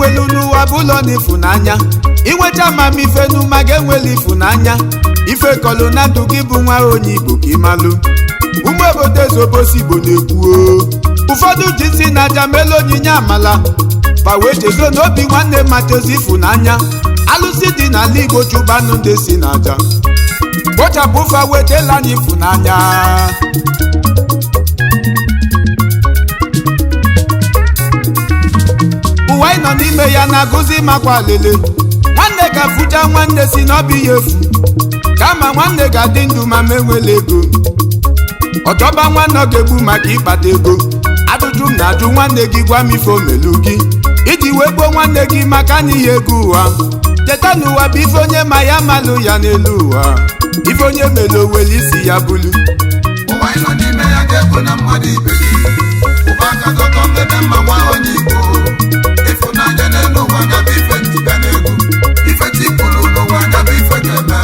nwelu n'ụwa bụ ụlọ na ịfụnanya inwecha amamife n'ụma ga-enweli ịfụnanya ife kọlụ na ndụ gị bụ nwa onye Igbo ka ịmalụ ụmụ obodo Ezobosi Igbo na-ekwu ụfọdụ ji si na aja mele onyinye amala fa wee chezo n'obi nwanne machezi ịfụnanya alụsị dị n'ala Igbo chụbanụ ndị si na aja kpochapụ fa wetela anyị ịfụnanya ụwa anyị nọ n'ime ya na-agụzi makwa lele nwanne ga-afụcha nwanne si n'ọbụ ya efu kama nwanne ga-adị ndụ ma menwela ego ọchọba nwanne ọ ga-egbu maka ịkpata ego ajụjụ m na-ajụ nwanne gị gwa m ife omelu gị iji wee gbuo nwanne gị maka n'ihi ego ụwa cheta n'ụwa bụ ife onye ma ya malụ ya n'elu ụwa ife onye melu oweli isi ya bulu ụwa anyị nọ n'ime ya ga-ekwu na mmadụ ibe gị ụba aka dọtọ mbebe mma nwa onye Igbo ịfụnanya n'elu ụwa ya bụ ife ntịga n'egwu ife tikpuru n'ụwa ya bụ ife ga-eme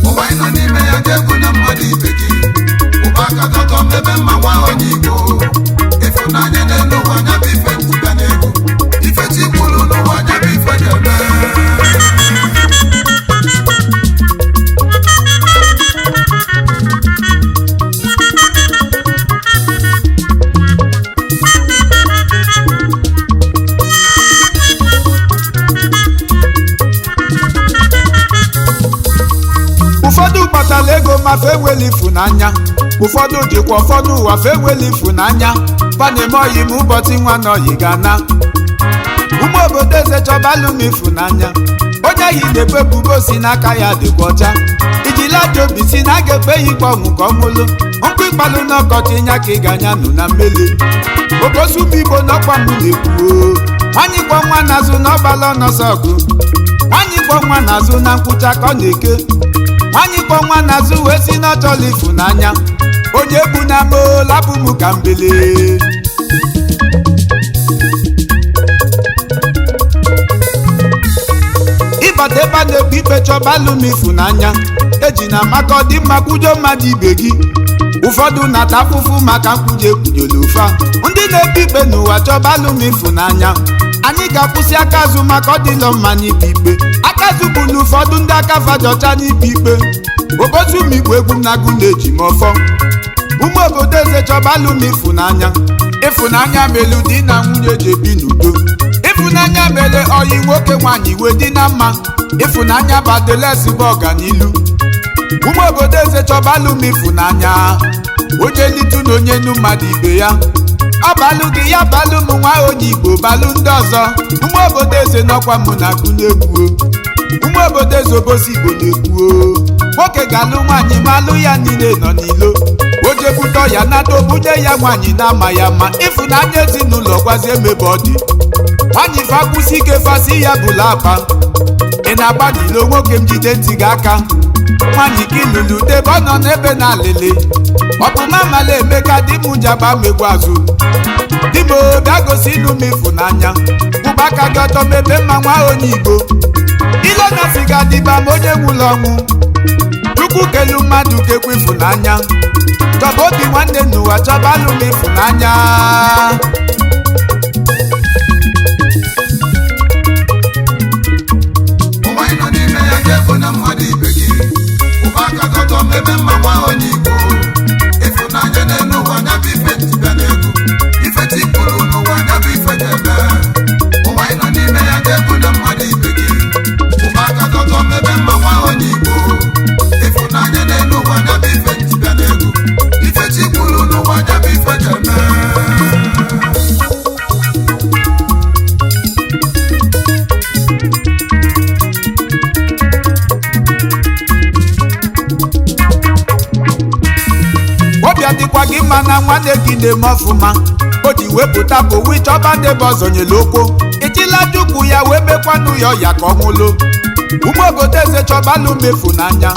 ụwa anyị nọ n'ime ya ga-ekwu na mmadụ ibe gị ụba aka dọtọ mbebe mma nwa onye Igbo ịfụnanya n'elu ụwa ya bụ ife ntịga n'egwu ife tikpuru n'ụwa ya bụ ife ga-eme ụfọdụ kpatara ego ma fe enweli ịfụnanya ụfọdụ jikwa ụfọdụ ụwa fe enweli ịfụnanya fa na-eme oyi ma ụbọchị nwa na oyi ga-ana ụmụ obodo eze chọbalụ m ịfụnanya onye ahụ na-ebebubo si n'aka ya dịkwa ọcha ijila aja obi si na a ga-ekpe ya ikpe ọnwụ ka ọ nwụlụ nkụ ịkpalụ n'ọkọchị nya ka ị ga-anya nụ na mmeli obosi ụmụ Igbo n'ọkwa m na-ekwuo nwanyị gwọ nwa n'azụ n'ọbala ọnọsọ ọgụ nwanyị gwọ nwa n'azụ na nkwụcha ka ọ na-eke nwanyị gwọ nwa n'azụ wee si n'ọchọla ịfụnanya onye egbu na molabụ m ka mbele ịbata ebe a na-ekpe ikpe chọbalụ m ịfụnanya eji na maka ọdịmma kwujo mmadụ ibe gị ụfọdụ na-ata afụfụ maka mkpụje ekwujolu ụfa ndị na-ekpe ikpe n'ụwa chọbalụ m ịfụnanya anyị ga-akwụsị aka azụ maka ọdịlọ mma n'ikpe ikpe aka azụ bụ na ụfọdụ ndị aka fadọcha n'ikpe ikpe obosi ụmụ Igbo egwu m na-agụ na-eji m ọfọ ụmụ obodo eze chọbalụ m ịfụnanya melu di na nwunye ji ebi n'udo ịfụnanya mere ọyị nwoke nwaanyị wee dị na mma ịfụnanya badela ezigbo ọganilu ụmụ obodo eze chọbalụ m ịfụnanya onye litu na onye nu mmadụ ibe ya ọ balụ gị ya balụ m nwa onye Igbo balụ ndị ọzọ ụmụ obodo eze n'ọkwa m na-agụ na-ekwuo ụmụ obodo Ezobosi Igbo na-ekwuo nwoke ga-alụ nwaanyị ma alụ ya niile nọ n'ilo o jebutọ ya nata obunye ya nwaanyị na-ama ya mma ịfụnanya ezinụlọ gwazie emebe ọ dị nwaanyị fakwụsị ike fasị ya bụla akpa ị na-agba n'ilo nwoke m jide ntị gị aka nwaanyị ka ịlụlụ debe ọ nọ n'ebe na alịlị ọ bụ mamala emeka di m jaba megbu azụ di m bịa gosi ịlụ m ịfụnanya ụbaka gị ọtọ mebe mma nwa onye Igbo ilo na siga dịba ma onye nwụrụ ọnwụ Chukwu kelu mmadụ kekwa ịfụnanya chọba obi nwanne n'ụwa chọbalụ m ịfụnanya ụwa anyị nọ n'ime ya ga-ekwu na mmadụ ibe gị ụba aka dọtọ mebe mma nwa onye Igbo ịfụnanya n'elu ụwa ya bụ ife ntịga n'egwu ife tikpuru n'ụwa ya bụ ife ga-eme ụwa anyị nọ n'ime ya ga-ekwu na mmadụ ibe gị ụba aka dọtọ mebe mma nwa onye Igbo ịfụnanya n'elu ụwa ya bụ ife ntịga n'egwu ife tikpuru n'ụwa ya bụ ife ga-eme ọbịa dịkwa gị mma na nwanne gị na-eme ọfụma o ji wepụta bụ wi chọba ndebe ọzọ nyere okwu ejila chukwu ya wee mekwanụ ya ọya ka ọ nwụlụ ụmụ obodo eze chọbalụ m ịfụnanya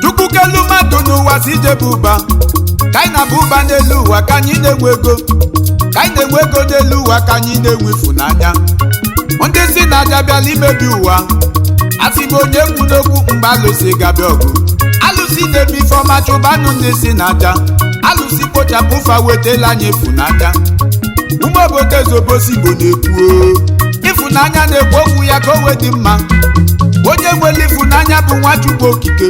chukwu kelu mmadụ n'ụwa si ijebe ụba ka anyị na-abụ ụba n'elu ụwa ka anyị na-enwe ego ka anyị na-enwe ego n'elu ụwa ka anyị na-enwe ịfụnanya ndị si na aja bịala imebi ụwa asị m onye kwu n'okwu mgbe alụsị gabịa ọgụ alụsị na-eme ifeọma chụbanụ ndị si na aja alụsị kpochapụ fa wetela anyị ịfụnanya ụmụ obodo Ezobosi Igbo na-ekwuo ifunanya na-ekwu okwu ya ka o wee dị mma onye nwere ifunanya bụ Nwachukwu okike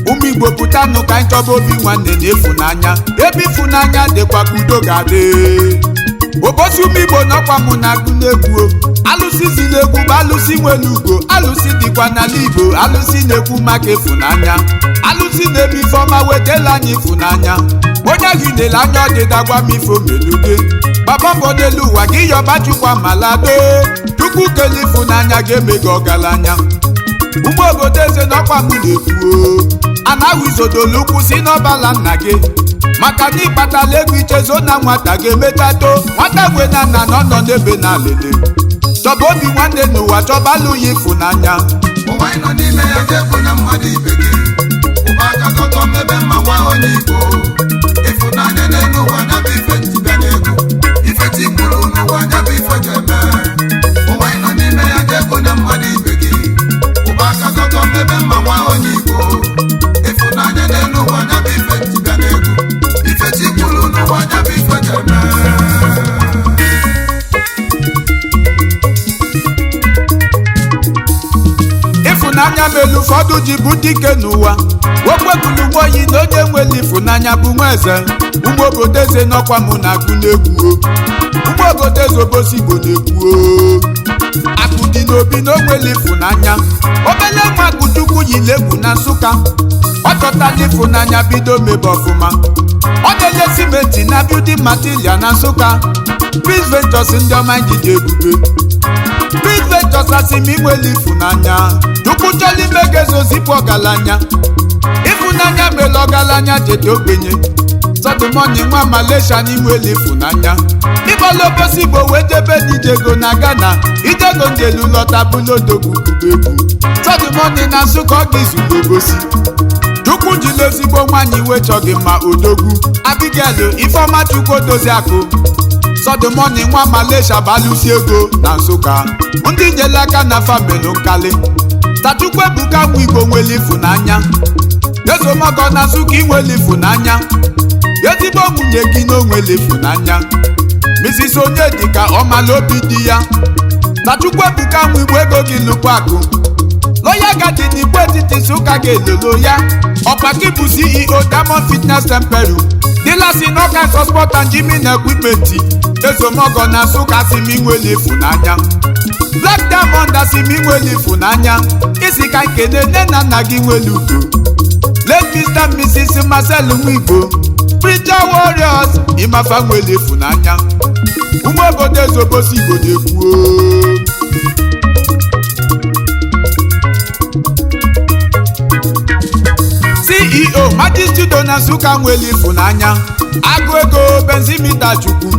ụmụ Igbo pụtanụ ka anyị chọba obi nwanne na ifunanya ebe ifunanya dịkwa ka udo ga-adị ụbọchị ụmụ Igbo nọkwa mụ na agụ n'egwu alụsị si n'egwu bụ alụsị nwere ugo alụsị dịkwa n'ala Igbo alụsị na-ekwu maka ifunanya alụsị na-eme ife ọma wetala anyị ifunanya onye ahụ na-ele anya ọdịda gwa m ife omelude baba mbọ n'elu ụwa gị yọba Chukwu amalado Chukwu kele ifunanya ga-eme gị ọgaranya ụmụ obodo eze n'ọkwa mụ na-ekwu anaghị izodolu ụkwụ si n'ọbala nna gị maka na ịkpatala ego ichezo na nwata ga-emetato nwata gwe na nna nọ n'ebe na alele chọba obi nwanne n'ụwa chọba alụghị ifunanya ụwa ị nọ n'ime ya ga-ekwu na mmadụ ibe gị ụba aka tọtọ mebe mma nwa onye Igbo ifunanya n'elu ụwa nya bụ ife ntibịa n'egwu ife tikwuru n'ụwa nya bụ ife ga-eme ụwa ị nọ n'ime ya ga-ekwu na mmadụ ibe gị ụba aka tọtọ mebe mma nwa onye Igbo ifunanya n'elu ụwa nya bụ ife ntibịa n'egwu ife tikwuru n'ụwa nya bụ ife ga-eme ifunanya melu ụfọdụ ji bụ dike n'ụwa okwekulu nwoyi na onye nwere ifunanya bụ nwa eze ụmụ obodo eze n'ọkwa mụ na agụ n'egwu ụmụ obodo eze obosi Igbo na-ekwu akụ dị n'obi na o nwere ifunanya obele nwa Akụchukwu yile egwu na Nsụka ọ chọtala ifunanya bido mebe ọfụma ọ na-ele simenti na building material na Nsụka Peace Ventures ndị ọma njide ebube Peace Ventures asị m inwere ifunanya Chukwu chọrọ ime ga-ezo zipụ ọgaranya ifunanya mere ọgaranya jede ogbenye Sọdụmọni nwa Malaysia na inwere ifunanya ịbọla obosi Igbo wee jebe n'ijego na Ghana ijego njelu lọta bụlodogwu kubegwu Sọdụmọni na Nsụka ọ ga-izulu obosi Chukwu jiri ezigbo nwaanyị wee chọghị mma odogwu Abigail Ifeọma Chukwu dozi akụ Sọdụmọni nwa Malaysia balụsi ego na Nsụka ndị nyere aka na famelu nkali Tachukwu Ebuka nwa Igbo nwere ifunanya Ezomogo na Nsụka inwere ifunanya ezigbo nwunye gị na onwere ifunanya Mrs. Onyedika ọmala obi di ya Tachukwu Ebuka nwa Igbo ego gị lụkwa akụ Lawyer Garden Igbo etiti Nsụka ga-elolo ya ọkwa gị bụ CEO Diamond Fitness Temple dealers in all kinds of sport and gym equipment Ezomogo na Nsụka si m inwere ifunanya Black Diamond asị m inwere ifunanya isi ka nkene nne na nna gị nwere udo late Mr. and Mrs. Marcel Nwigbo Preacher Warriors ịmafa nwere ifunanya ụmụ obodo eze obosi Igbo na-ekwu CEO Magic Studio na Nsụka nwere ifunanya agụ ego benzimita Chukwu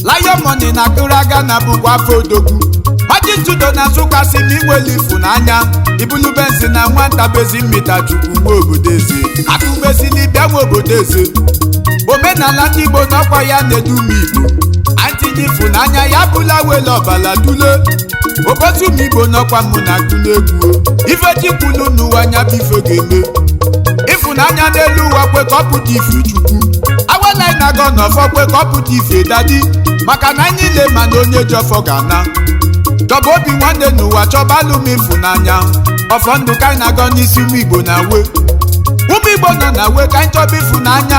Lion Money na Akụraga na bụkwa afọ odogwu Magic Studio na Nsụka si m inwere ifunanya ibulu benzi na nwata benzimita Chukwu nwa obodo eze akụbesili bịa nwa obodo eze omenala ndị Igbo n'ọkwa ya na-edu m Igbo antinye ifunanya ya bụla wele ọbala dule obosi ụmụ Igbo n'ọkwa mụ na agụ n'egwu ife chikwulu n'ụwa anya bụ ife ga-eme ifunanya n'elu ụwa kwe ka ọ pụta ife Chukwu awala na-agọ n'ọfọ kwe ka ọ pụta ife dadi maka na anyị ile ma na onye ji ọfọ ga-ana chọba obi nwanne n'ụwa chọba alụm ifunanya ọfọ ndụ ka anyị na-agọ n'isi ụmụ Igbo na we ụmụ Igbo nọ na we ka anyị chọba ifunanya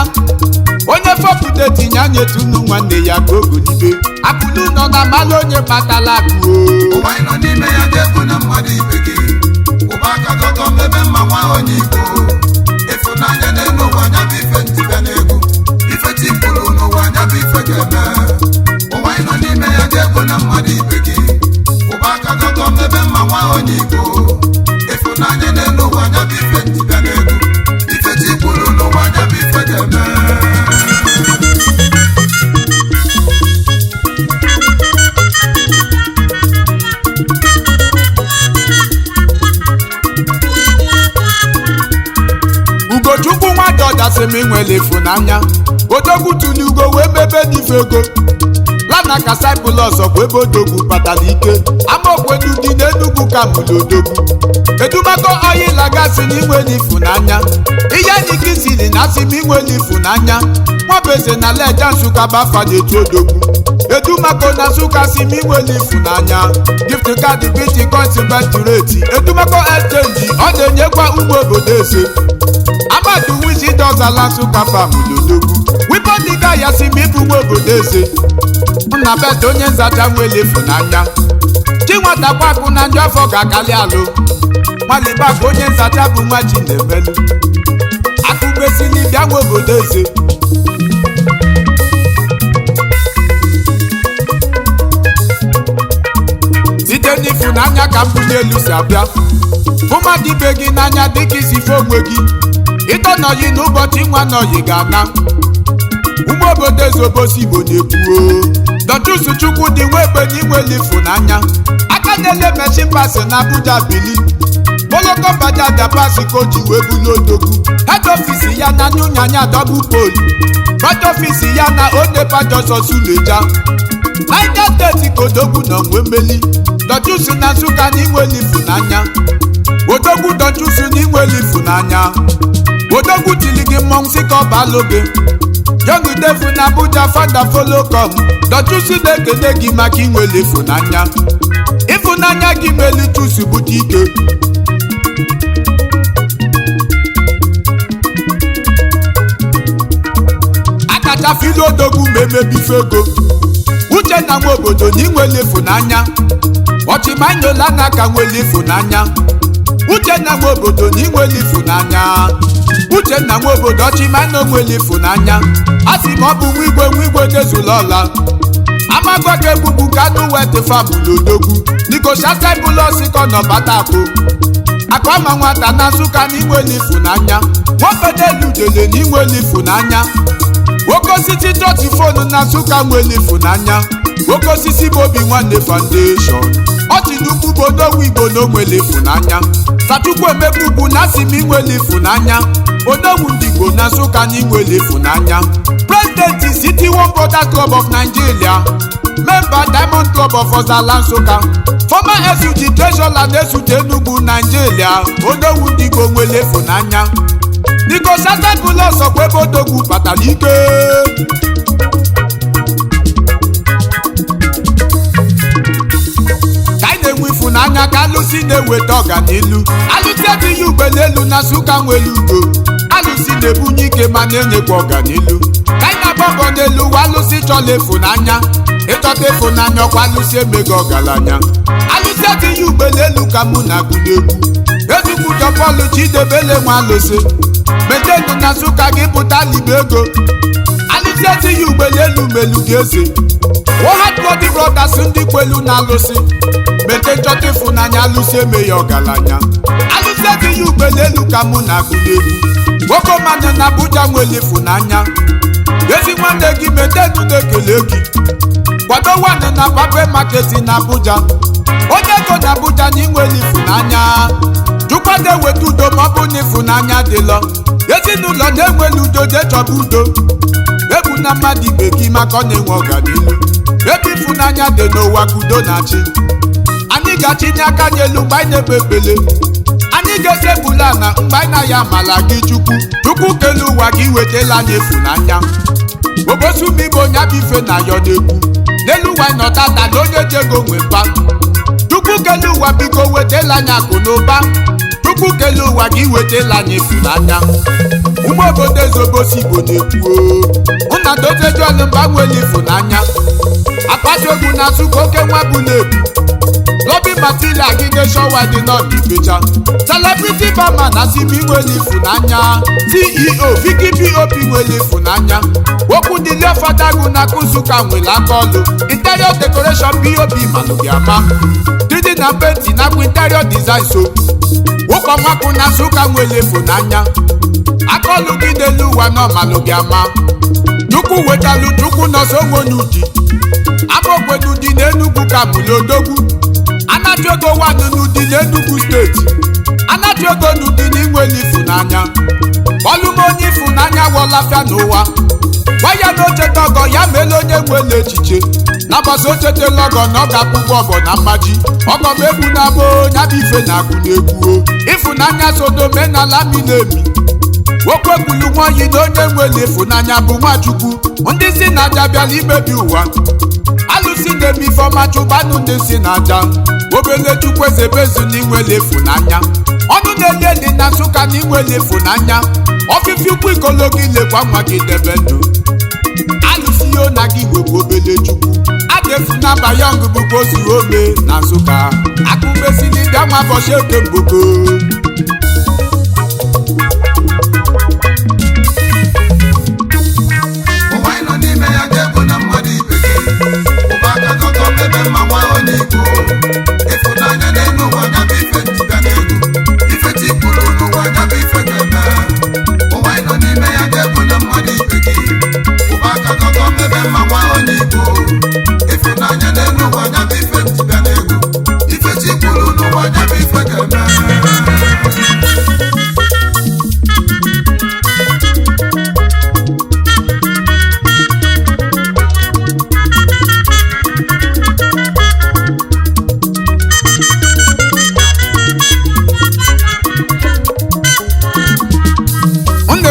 onye fọpụta tinye anya etunu nwanne ya ka ogolibe akụlu nọ na mmalụ onye kpatala akụ ụwa ị nọ n'ime ya ga-ekwu na mmadụ ibe gị ụba aka tọtọ mebe mma nwa onye Igbo ifunanya n'elu ụwa nya bụ ife ntibịa n'egwu ife tikwuru n'ụwa nya bụ ife ga-eme ụwa ị nọ n'ime ya ga-ekwu na mmadụ ibe gị ụba aka tọtọ mebe mma nwa onye Igbo ifunanya n'elu ụwa nya bụ ife ntibịa n'egwu ife tikwuru n'ụwa nya bụ ife ga-eme Ugochukwu nwata ọdasị m inwere ifunanya odogwu tụli ugo wee mebe n'ife ego lana ka Cyprus bụ ebe odogwu patara ike amaokwedu dị n'Enugu ka mụrụ odogwu edumako oyi laga Nsụka si n'inweli ifunanya ihe n'ike siri na asị m inweli ifunanya nwabeze na leja Nsụka bafa na-etu odogwu Edumako na Nsụka si m inweli ifunanya gift card bitcoins venturate Edumako exchange ọ na-enyekwa ụmụ obodo eze Amadu Wizi dozala Nsụka farm n'odogwu wipodiga ya si m ịbụ ụmụ obodo eze nna bet onye nzacha nwere ifunanya Chinwata kwakụ na ndị afọ ga-akali alụ Nwalibakụ onye nzacha bụ nwa Chinemelu akụgbesili bịa nwe obodo eze site n'ifunanya ka mbụ n'elu si abịa mmadụ ibe gị n'anya dịka isi fe onwe gị ịtọ nọyi n'ụbọchị nwa nọyi ga-ana ụmụ obodo eze obosi Igbo na-ekwuo Dọchusu Chukwu dị nwa egbe n'inweli ifunanya aka na-ele mechin pasi na Abuja bili Moloko Baja Dapasi ka o ji wee bulu odogwu head office ya na Nyunyanya double pole head office ya na Onepa Joshua Suleja Niger State ka odogwu nọ nwe mmeli Dọchusu na Nsụka n'inweli ifunanya odogwu Dọchusu n'inweli ifunanya odogwu tili gị mmọnwụ si ka ọ baalụ gị Young Devu na Abuja fada follow come Dọchusu na-ekele gị maka inweli ifunanya ifunanya gị meli chusu bute ike akacha filo odogwu ma emebife ego Uchenna nwe obodo na inweli ifunanya ọchịmanyola na aka nweli ifunanya Uchenna nwe obodo na inweli ifunanya Uchenna nwe obodo ọchịmanyo nweli ifunanya asị ma ọ bụ nwa igwe n'ezulọla amagwa ka egbugbu Kanu wet farm n'odogwu Negotiable bụlọsi ka ọ nọ batakụ akọma nwata na Nsụka na inweli ifunanya nwafedelu jele na inweli ifunanya nwoke osisi chọọchị fonu na Nsụka nweli ifunanya nwoke osisi bụ Obi Nwanne Foundation ọchị n'ukwu bụ odogwu Igbo na onweli ifunanya Sachukwu Emegbu na asị m inweli ifunanya odogwu ndị Igbo na Nsụka na inweli ifunanya President City One Brother Club of Nigeria member Diamond Club of Ozala Nsụka former SUG Treasurer na Esute Enugu Nigeria odogwu ndị Igbo nweli ifunanya Negotiable bụlọsọ kwa ebe odogwu batara ike na-enwe ifunanya ka alụsị na-eweta ọganilu alụsị adịghị ugbelelu na Nsụka nwere ugo alụsị na-ebunye ike ma na-enyekwa ọganilu ka anyị na-agba mbọ n'elu ụwa alụsị chọla ifunanya ịchọta ifunanya ọkwa alụsị emego ọgaranya alụsị adịghị ugbelelu ka mụ na-agụ n'egwu ezigbo Jọpọlụ Chidebele nwa alụsị metenu na Nsụka gị pụta libe ego alụsị adịghị ugbelelu melu gị eze Ohadbody Brothers ndị kwelu na alụsị mete nchọta ifunanya alụsị eme ya ọgaranya alụsị adịghị ugbelelu ka mụ na-agụ n'egwu nwoke mmadụ na Abuja nwere ifunanya ezi nwanne gị metenu na-ekele gị kwado nwanne na Pape Market na Abuja onye ego na Abuja na inwere ifunanya jụkwado eweta udo ma ọ bụ na ifunanya dịlọ ezinụlọ na-enwere udo jee chọba udo ebu na mmadụ ibe gị maka ọ na-enwe ọganilu ebe ifunanya dị n'ụwa ka udo na-achị anyị ga-achịnye aka n'elu mgbe anyị na-ekpe ekpele anyị ga-esebula na mgbe anyị na ya amala gị Chukwu kele ụwa gị wetala anyị ifunanya Obosumibo onye bụ ife na ya na-ekwu n'elu ụwa anyị nọ tata na onye ji ego nwe mba Chukwu kele ụwa biko wetala anyị akụ na ụba Chukwu kele ụwa gị wetala anyị ifunanya ụmụ obodo eze Obosi Igbo na-ekwuo nna dotejuọlụ mba nwere ifunanya akpati egwu na Nsụka oke nwa bụ na-ebu Lobby Material gị nationwide nọdụ Ibecha Celebrity Barman na CB nwere ifunanya CEO Vicky POP nwere ifunanya okwu dịli ọfọdagụ na Nsụka nwere aka ọlụ interior decoration POP malụbiama dịdị na penti nakwa interior design so ụkọ nwakụ na Nsụka nwere ifunanya aka ọlụ gị n'elu ụwa nọ malụbiama Chukwu wetalụ Chukwu nọsọ onwenudi amaokwenudi n'Enugu ka mụlụ odogwu anatu ego wanụ n'udi n'Enugu steeti anatu ego n'udi n'inweli ifunanya ọlụmonye ifunanya wọlafịa n'ụwa gwaya na ochete ọgọ ya meela onye nwere echiche na gbasa ochetela ọgọ na ọ ga-akwụkwọ ọgọ na mmaji ọgọ m egbu na abụ nya bụ ife na agụ na-egbuo ịfụnanya sodomenala milemi okwe kwulu nwaoyi na onye nwere ịfụnanya bụ Nwachukwu ndị si na aja bịala imebi ụwa alụsi na-eme ifeọma chụbanụ ndị si na aja obele Chukwu ezebezu na inwere ịfụnanya ọnụ na-eli eli na Nsụka na inwere ịfụnanya ọfịfị ukwu ikologo ilekwa nwa gị debe ndụ alụsi ihe na gị nwebụ obele Chukwu adefu na Bayong bụkwa osi ome na Nsụka akụmesili bịa nwa bọchi oke mgboko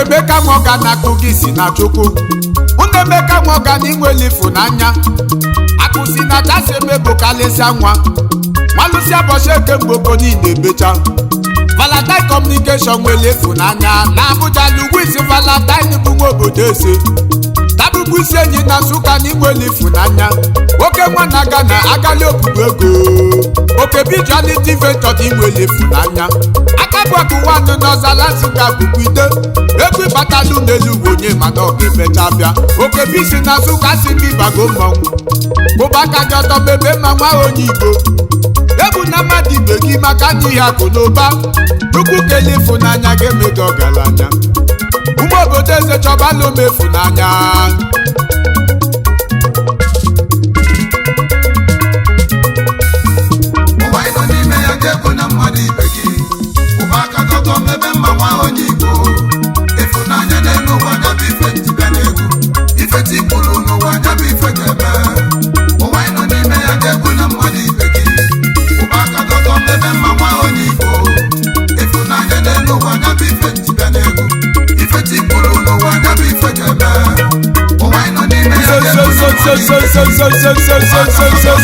Emeka Nwoga na-akụ gị si na Chukwu Emeka Nwoga na inwere ịfụnanya akụ si na chasi emebo kalịsịa nwa malụsịa bọchi eke mgboko niile emecha Valentine Communication nwere ịfụnanya na Abuja Luwisi Valentine bụ nwa obodo ese tabụbụ isi enyi na Nsụka na inwere ịfụnanya oke nwa na Ghana agali obubu ego oke bijuality venture dị inwere ịfụnanya akabụakụwanụ n'ọzala Nsụka bụkwa ide egwu ịbatalụ n'elu onye mana ọ ga-emecha bịa oke bisi na Nsụka si ndị bago mmọnwụ bụbaka gị ọtọ mebe ma nwa onye Igbo egwu na mmadụ ibe gị maka n'ihi akụ na ụba Chukwu kelee ịfụnanya ga-eme gị ọgaranya ụmụ obodo eze chọbalụ m ịfụnanya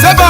Seba!